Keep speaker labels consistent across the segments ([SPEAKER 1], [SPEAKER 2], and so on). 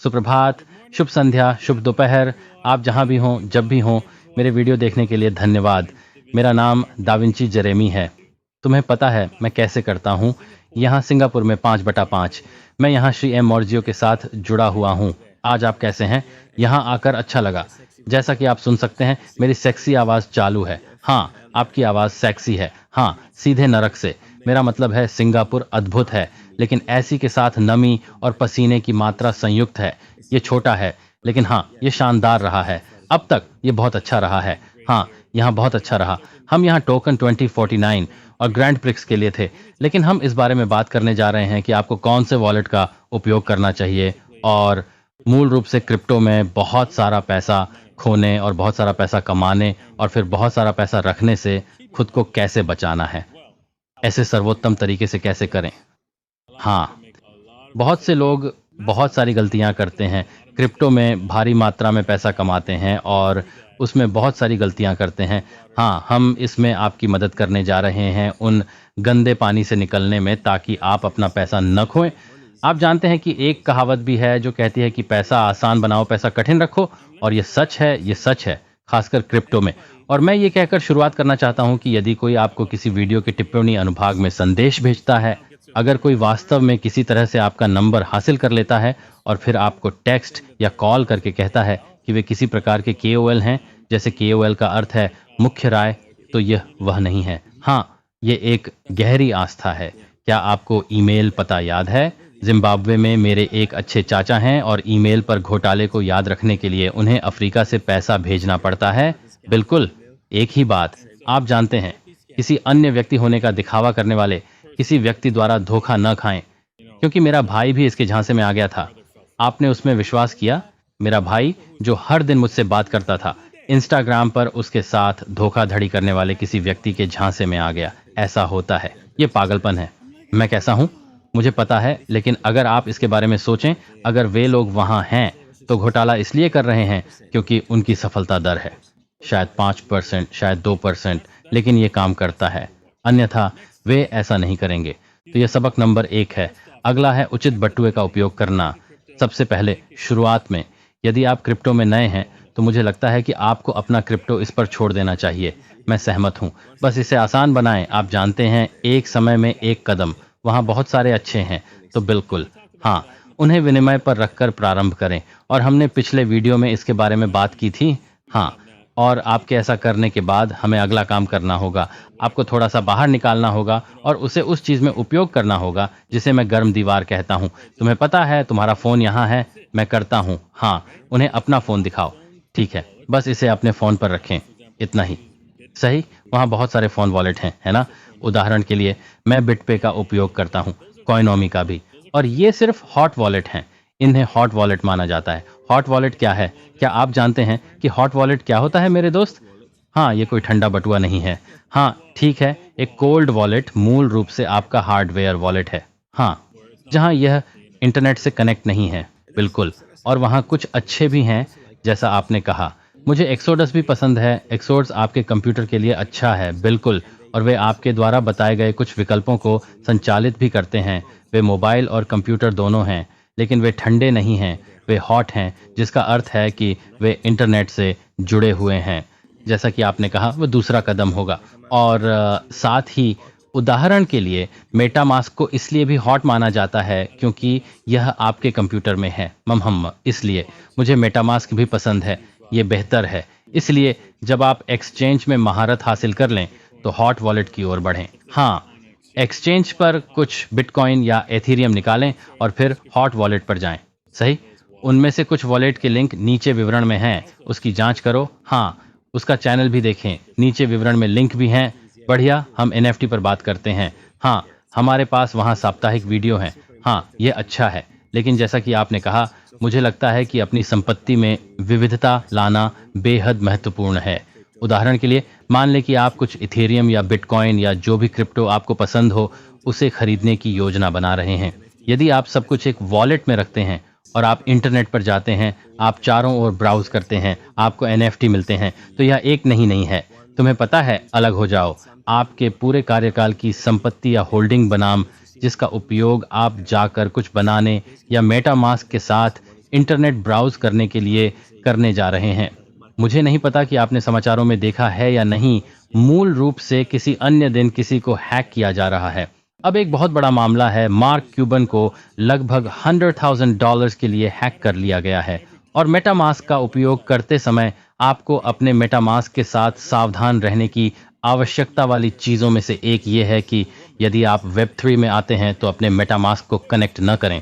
[SPEAKER 1] सुप्रभात, शुभ संध्या, शुभ दोपहर। आप जहां भी हों, जब भी हों, मेरे वीडियो देखने के लिए धन्यवाद। मेरा नाम दाविंची जेरेमी है। तुम्हें पता है मैं कैसे करता हूं? यहाँ सिंगापुर में 5/5। मैं यहाँ श्री एम मौर्जियो के साथ जुड़ा हुआ हूँ। आज आप कैसे हैं? यहाँ आकर अच्छा लगा। जैसा कि आप सुन सकते हैं, मेरी सेक्सी आवाज़ चालू है। हाँ, आपकी आवाज़ सेक्सी है। हाँ, सीधे नरक से। मेरा मतलब है सिंगापुर अद्भुत है, लेकिन ऐसी के साथ नमी और पसीने की मात्रा संयुक्त है। ये छोटा है, लेकिन हाँ, ये शानदार रहा है। अब तक ये बहुत अच्छा रहा है। हाँ, यहाँ बहुत अच्छा रहा। हम यहाँ टोकन 2049 और ग्रैंड प्रिक्स के लिए थे, लेकिन हम इस बारे में बात करने जा रहे हैं कि आपको कौन से वॉलेट का उपयोग करना चाहिए और मूल रूप से क्रिप्टो में बहुत सारा पैसा खोने और बहुत सारा पैसा कमाने और फिर बहुत सारा पैसा रखने से खुद को कैसे बचाना है। ऐसे सर्वोत्तम तरीके से कैसे करें? हाँ, बहुत से लोग बहुत सारी गलतियां करते हैं। क्रिप्टो में भारी मात्रा में पैसा कमाते हैं और उसमें बहुत सारी गलतियां करते हैं। हाँ, हम इसमें आपकी मदद करने जा रहे हैं उन गंदे पानी से निकलने में, ताकि आप अपना पैसा न खोएं। आप जानते हैं कि एक कहावत भी है जो कहती है कि पैसा आसान बनाओ, पैसा कठिन रखो, और ये सच है, ये सच है, खासकर क्रिप्टो में। और मैं ये कहकर शुरुआत करना चाहता हूं कि यदि कोई आपको किसी वीडियो के टिप्पणी अनुभाग में संदेश भेजता है, अगर कोई वास्तव में किसी तरह से आपका नंबर हासिल कर लेता है और फिर आपको टेक्स्ट या कॉल करके कहता है कि वे किसी प्रकार के KOL हैं, जैसे KOL का अर्थ है मुख्य राय, तो यह वह नहीं है। हाँ, ये एक गहरी आस्था है। क्या आपको ईमेल पता याद है? जिम्बाब्वे में मेरे एक अच्छे चाचा हैं और ईमेल पर घोटाले को याद रखने के लिए उन्हें अफ्रीका से पैसा भेजना पड़ता है। बिल्कुल एक ही बात। आप जानते हैं, किसी अन्य व्यक्ति होने का दिखावा करने वाले किसी व्यक्ति द्वारा धोखा न खाएं, क्योंकि मेरा भाई भी इसके झांसे में आ गया था। आपने उसमें विश्वास किया? मेरा भाई जो हर दिन मुझसे बात करता था, इंस्टाग्राम पर उसके साथ धोखाधड़ी करने वाले किसी व्यक्ति के झांसे में आ गया। ऐसा होता है, ये पागलपन है। मैं कैसा हूं मुझे पता है, लेकिन अगर आप इसके बारे में सोचें, अगर वे लोग वहां हैं तो घोटाला इसलिए कर रहे हैं क्योंकि उनकी सफलता दर है शायद 5%, शायद 2%, लेकिन ये काम करता है, अन्यथा वे ऐसा नहीं करेंगे। तो यह सबक नंबर 1 है। अगला है उचित बटुए का उपयोग करना। सबसे पहले शुरुआत में यदि आप क्रिप्टो में नए हैं तो मुझे लगता है कि आपको अपना क्रिप्टो इस पर छोड़ देना चाहिए। मैं सहमत हूँ। बस इसे आसान बनाएं। आप जानते हैं, एक समय में एक कदम। वहाँ बहुत सारे अच्छे हैं, तो बिल्कुल हाँ, उन्हें विनिमय पर रखकर प्रारंभ करें। और हमने पिछले वीडियो में इसके बारे में बात की थी। हाँ, और आपके ऐसा करने के बाद हमें अगला काम करना होगा। आपको थोड़ा सा बाहर निकालना होगा और उसे उस चीज़ में उपयोग करना होगा जिसे मैं गर्म दीवार कहता हूँ। तुम्हें पता है, तुम्हारा फ़ोन यहाँ है, मैं करता हूँ। हाँ, उन्हें अपना फ़ोन दिखाओ। ठीक है, बस इसे अपने फ़ोन पर रखें, इतना ही। सही, वहाँ बहुत सारे फ़ोन वॉलेट हैं, है ना? उदाहरण के लिए मैं बिटपे का उपयोग करता हूँ, कॉइनोमी का भी, और ये सिर्फ हॉट वॉलेट हैं। इन्हें हॉट वॉलेट माना जाता है। हॉट वॉलेट क्या है? क्या आप जानते हैं कि हॉट वॉलेट क्या होता है मेरे दोस्त? हाँ, ये कोई ठंडा बटुआ नहीं है। हाँ, ठीक है, एक कोल्ड वॉलेट मूल रूप से आपका हार्डवेयर वॉलेट है। हाँ, जहाँ यह इंटरनेट से कनेक्ट नहीं है, बिल्कुल। और वहाँ कुछ अच्छे भी हैं, जैसा आपने कहा। मुझे एक्सोडस भी पसंद है। एक्सोडस आपके कंप्यूटर के लिए अच्छा है, बिल्कुल। और वे आपके द्वारा बताए गए कुछ विकल्पों को संचालित भी करते हैं। वे मोबाइल और कंप्यूटर दोनों हैं, लेकिन वे ठंडे नहीं हैं, वे हॉट हैं, जिसका अर्थ है कि वे इंटरनेट से जुड़े हुए हैं। जैसा कि आपने कहा, वो दूसरा कदम होगा। और साथ ही उदाहरण के लिए मेटामास्क को इसलिए भी हॉट माना जाता है क्योंकि यह आपके कंप्यूटर में है। इसलिए मुझे मेटामास्क भी पसंद है, ये बेहतर है। इसलिए जब आप एक्सचेंज में महारत हासिल कर लें तो हॉट वॉलेट की ओर बढ़ें। हाँ, एक्सचेंज पर कुछ बिटकॉइन या एथीरियम निकालें और फिर हॉट वॉलेट पर जाएं। सही, उनमें से कुछ वॉलेट के लिंक नीचे विवरण में हैं, उसकी जांच करो। हाँ, उसका चैनल भी देखें, नीचे विवरण में लिंक भी हैं। बढ़िया, हम NFT पर बात करते हैं। हाँ, हमारे पास वहाँ साप्ताहिक वीडियो हैं। हाँ, ये अच्छा है, लेकिन जैसा कि आपने कहा, मुझे लगता है कि अपनी संपत्ति में विविधता लाना बेहद महत्वपूर्ण है। उदाहरण के लिए मान लें कि आप कुछ इथेरियम या बिटकॉइन या जो भी क्रिप्टो आपको पसंद हो, उसे खरीदने की योजना बना रहे हैं। यदि आप सब कुछ एक वॉलेट में रखते हैं और आप इंटरनेट पर जाते हैं, आप चारों ओर ब्राउज करते हैं, आपको NFT मिलते हैं, तो यह एक नहीं है। तुम्हें पता है, अलग हो जाओ। आपके पूरे कार्यकाल की संपत्ति या होल्डिंग बनाम जिसका उपयोग आप जाकर कुछ बनाने या मेटामास्क के साथ इंटरनेट ब्राउज करने के लिए करने जा रहे हैं। मुझे नहीं पता कि आपने समाचारों में देखा है या नहीं, मूल रूप से किसी अन्य दिन किसी को हैक किया जा रहा है। अब एक बहुत बड़ा मामला है, मार्क क्यूबन को लगभग $100,000 के लिए हैक कर लिया गया है। और मेटामास्क का उपयोग करते समय आपको अपने मेटामास्क के साथ सावधान रहने की आवश्यकता वाली चीज़ों में से एक ये है कि यदि आप वेब3 में आते हैं तो अपने मेटामास्क को कनेक्ट न करें।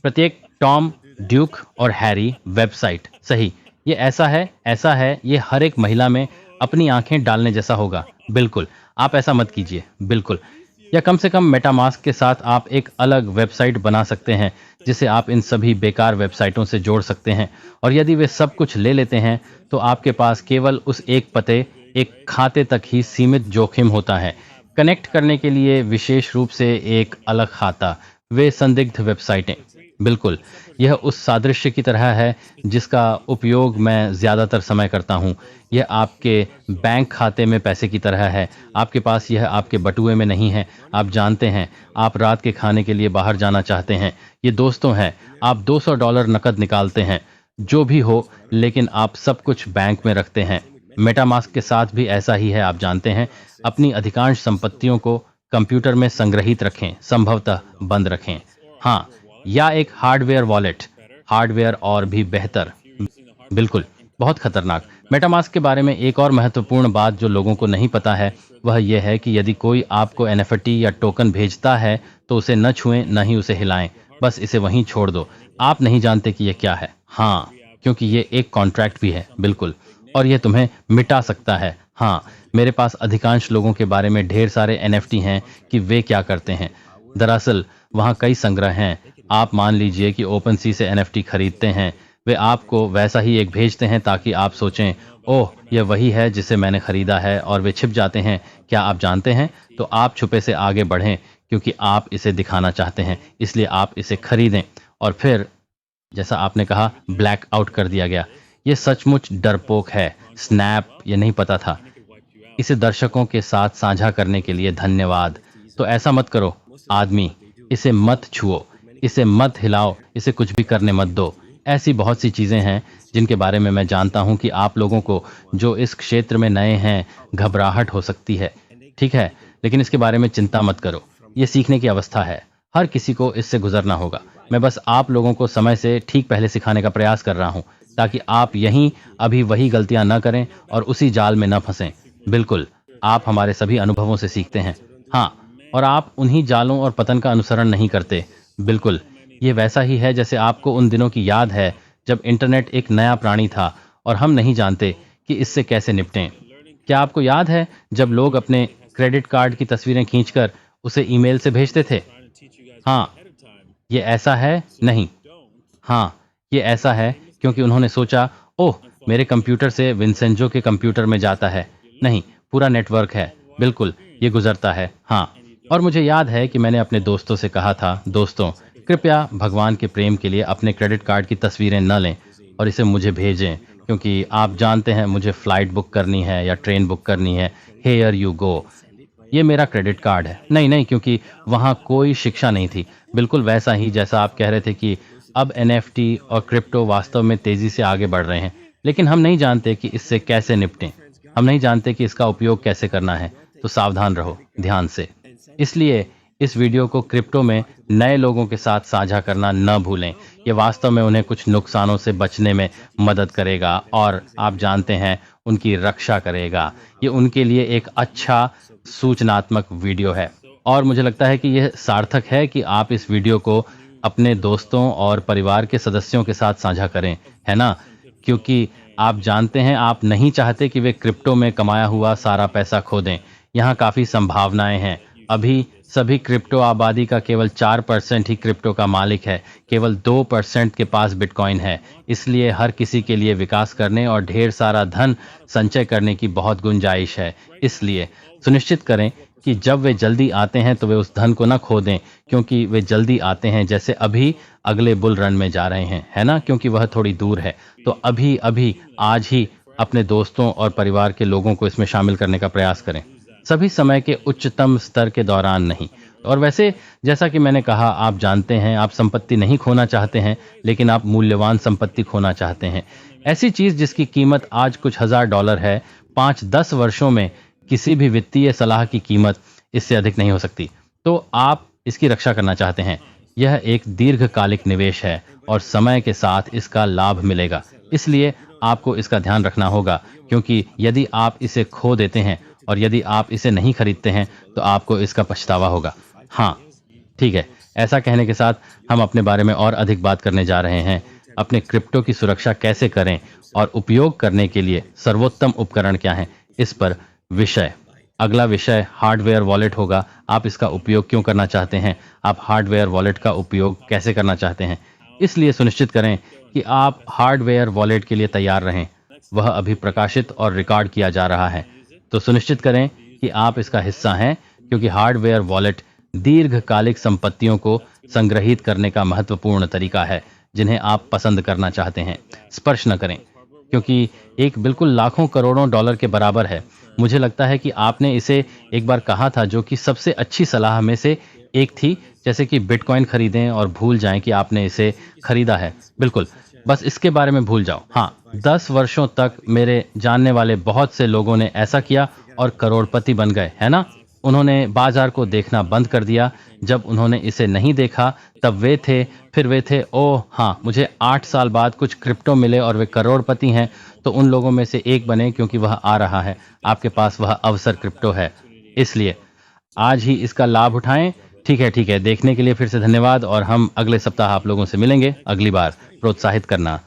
[SPEAKER 1] प्रत्येक टॉम, ड्यूक और हैरी वेबसाइट, सही, ये ऐसा है, ये हर एक महिला में अपनी आंखें डालने जैसा होगा। बिल्कुल, आप ऐसा मत कीजिए, बिल्कुल। या कम से कम मेटामास्क के साथ आप एक अलग वेबसाइट बना सकते हैं जिसे आप इन सभी बेकार वेबसाइटों से जोड़ सकते हैं। और यदि वे सब कुछ ले लेते हैं तो आपके पास केवल उस एक पते, एक खाते तक ही सीमित जोखिम होता है। कनेक्ट करने के लिए विशेष रूप से एक अलग खाता, वे संदिग्ध वेबसाइटें। बिल्कुल, यह उस सादृश्य की तरह है जिसका उपयोग मैं ज़्यादातर समय करता हूँ। यह आपके बैंक खाते में पैसे की तरह है। आपके पास यह आपके बटुए में नहीं है। आप जानते हैं, आप रात के खाने के लिए बाहर जाना चाहते हैं। ये दोस्तों हैं, आप $200 नकद निकालते हैं, जो भी हो, लेकिन आप सब कुछ बैंक में रखते हैं। मेटामास्क के साथ भी ऐसा ही है। आप जानते हैं, अपनी अधिकांश संपत्तियों को कंप्यूटर में संग्रहित रखें, संभवतः बंद रखें। हाँ, या एक हार्डवेयर वॉलेट, हार्डवेयर और भी बेहतर। बिल्कुल, बहुत खतरनाक। मेटामास्क के बारे में एक और महत्वपूर्ण बात जो लोगों को नहीं पता है वह यह है कि यदि कोई आपको एनएफटी या टोकन भेजता है तो उसे न छुएं, न ही उसे हिलाएं, बस इसे वहीं छोड़ दो। आप नहीं जानते कि यह क्या है। हाँ, क्योंकि ये एक कॉन्ट्रैक्ट भी है। बिल्कुल, और यह तुम्हें मिटा सकता है। हाँ, मेरे पास अधिकांश लोगों के बारे में ढेर सारे एनएफटी हैं कि वे क्या करते हैं। दरअसल वहाँ कई संग्रह हैं। आप मान लीजिए कि ओपन सी से एनएफटी खरीदते हैं, वे आपको वैसा ही एक भेजते हैं ताकि आप सोचें, ओह, यह वही है जिसे मैंने खरीदा है, और वे छिप जाते हैं। क्या आप जानते हैं? तो आप छुपे से आगे बढ़ें क्योंकि आप इसे दिखाना चाहते हैं, इसलिए आप इसे खरीदें और फिर, जैसा आपने कहा, ब्लैक आउट कर दिया गया। यह सचमुच डरपोक है। स्नैप, ये नहीं पता था। इसे दर्शकों के साथ साझा करने के लिए धन्यवाद। तो ऐसा मत करो आदमी, इसे मत छुओ, इसे मत हिलाओ, इसे कुछ भी करने मत दो। ऐसी बहुत सी चीज़ें हैं जिनके बारे में मैं जानता हूं कि आप लोगों को जो इस क्षेत्र में नए हैं घबराहट हो सकती है। ठीक है, लेकिन इसके बारे में चिंता मत करो। ये सीखने की अवस्था है, हर किसी को इससे गुजरना होगा। मैं बस आप लोगों को समय से ठीक पहले सिखाने का प्रयास कर रहा हूं ताकि आप यहीं अभी वही गलतियां न करें और उसी जाल में न फंसें। बिल्कुल, आप हमारे सभी अनुभवों से सीखते हैं। हाँ, और आप उन्हीं जालों और पतन का अनुसरण नहीं करते। बिल्कुल, ये वैसा ही है जैसे आपको उन दिनों की याद है जब इंटरनेट एक नया प्राणी था और हम नहीं जानते कि इससे कैसे निपटें। क्या आपको याद है जब लोग अपने क्रेडिट कार्ड की तस्वीरें खींचकर उसे ईमेल से भेजते थे? हाँ, ये ऐसा है? नहीं। हाँ, ये ऐसा है क्योंकि उन्होंने सोचा, ओह, मेरे कंप्यूटर से विंसेंजो के कंप्यूटर में जाता है। नहीं, पूरा नेटवर्क है। बिल्कुल, ये गुजरता है। हाँ, और मुझे याद है कि मैंने अपने दोस्तों से कहा था, दोस्तों, कृपया भगवान के प्रेम के लिए अपने क्रेडिट कार्ड की तस्वीरें न लें और इसे मुझे भेजें, क्योंकि आप जानते हैं मुझे फ़्लाइट बुक करनी है या ट्रेन बुक करनी है। हेयर यू गो, ये मेरा क्रेडिट कार्ड है। नहीं नहीं, क्योंकि वहाँ कोई शिक्षा नहीं थी। बिल्कुल वैसा ही जैसा आप कह रहे थे कि अब एनएफटी और क्रिप्टो वास्तव में तेज़ी से आगे बढ़ रहे हैं, लेकिन हम नहीं जानते कि इससे कैसे निपटें। हम नहीं जानते कि इसका उपयोग कैसे करना है। तो सावधान रहो, ध्यान से। इसलिए इस वीडियो को क्रिप्टो में नए लोगों के साथ साझा करना न भूलें। ये वास्तव में उन्हें कुछ नुकसानों से बचने में मदद करेगा और आप जानते हैं, उनकी रक्षा करेगा। ये उनके लिए एक अच्छा सूचनात्मक वीडियो है और मुझे लगता है कि यह सार्थक है कि आप इस वीडियो को अपने दोस्तों और परिवार के सदस्यों के साथ साझा करें, है ना? क्योंकि आप जानते हैं, आप नहीं चाहते कि वे क्रिप्टो में कमाया हुआ सारा पैसा खो दें। यहाँ काफ़ी संभावनाएं हैं। अभी सभी क्रिप्टो आबादी का केवल 4% ही क्रिप्टो का मालिक है। केवल 2% के पास बिटकॉइन है। इसलिए हर किसी के लिए विकास करने और ढेर सारा धन संचय करने की बहुत गुंजाइश है। इसलिए सुनिश्चित करें कि जब वे जल्दी आते हैं तो वे उस धन को न खो दें, क्योंकि वे जल्दी आते हैं, जैसे अभी अगले बुल रन में जा रहे हैं, है ना? क्योंकि वह थोड़ी दूर है। तो अभी अभी आज ही अपने दोस्तों और परिवार के लोगों को इसमें शामिल करने का प्रयास करें। सभी समय के उच्चतम स्तर के दौरान नहीं, और वैसे जैसा कि मैंने कहा, आप जानते हैं, आप संपत्ति नहीं खोना चाहते हैं, लेकिन आप मूल्यवान संपत्ति खोना चाहते हैं। ऐसी चीज जिसकी कीमत आज कुछ $1000 है, 5-10 वर्षों में किसी भी वित्तीय सलाह की कीमत इससे अधिक नहीं हो सकती। तो आप इसकी रक्षा करना चाहते हैं। यह एक दीर्घकालिक निवेश है और समय के साथ इसका लाभ मिलेगा। इसलिए आपको इसका ध्यान रखना होगा, क्योंकि यदि आप इसे खो देते हैं और यदि आप इसे नहीं खरीदते हैं तो आपको इसका पछतावा होगा। हाँ, ठीक है। ऐसा कहने के साथ हम अपने बारे में और अधिक बात करने जा रहे हैं। अपने क्रिप्टो की सुरक्षा कैसे करें और उपयोग करने के लिए सर्वोत्तम उपकरण क्या हैं, इस पर विषय। अगला विषय हार्डवेयर वॉलेट होगा। आप इसका उपयोग क्यों करना चाहते हैं? आप हार्डवेयर वॉलेट का उपयोग कैसे करना चाहते हैं? इसलिए सुनिश्चित करें कि आप हार्डवेयर वॉलेट के लिए तैयार रहें। वह अभी प्रकाशित और रिकॉर्ड किया जा रहा है। तो सुनिश्चित करें कि आप इसका हिस्सा हैं, क्योंकि हार्डवेयर वॉलेट दीर्घकालिक संपत्तियों को संग्रहित करने का महत्वपूर्ण तरीका है जिन्हें आप पसंद करना चाहते हैं। स्पर्श न करें, क्योंकि एक बिल्कुल लाखों करोड़ों डॉलर के बराबर है। मुझे लगता है कि आपने इसे एक बार कहा था, जो कि सबसे अच्छी सलाह में से एक थी, जैसे कि बिटकॉइन खरीदें और भूल जाएं कि आपने इसे खरीदा है। बिल्कुल, बस इसके बारे में भूल जाओ। हाँ, 10 वर्षों तक मेरे जानने वाले बहुत से लोगों ने ऐसा किया और करोड़पति बन गए, है ना? उन्होंने बाजार को देखना बंद कर दिया। जब उन्होंने इसे नहीं देखा तब वे थे, ओह हाँ, मुझे 8 साल बाद कुछ क्रिप्टो मिले और वे करोड़पति हैं। तो उन लोगों में से एक बने, क्योंकि वह आ रहा है। आपके पास वह अवसर क्रिप्टो है, इसलिए आज ही इसका लाभ उठाएं। ठीक है। देखने के लिए फिर से धन्यवाद और हम अगले सप्ताह आप लोगों से मिलेंगे। अगली बार प्रोत्साहित करना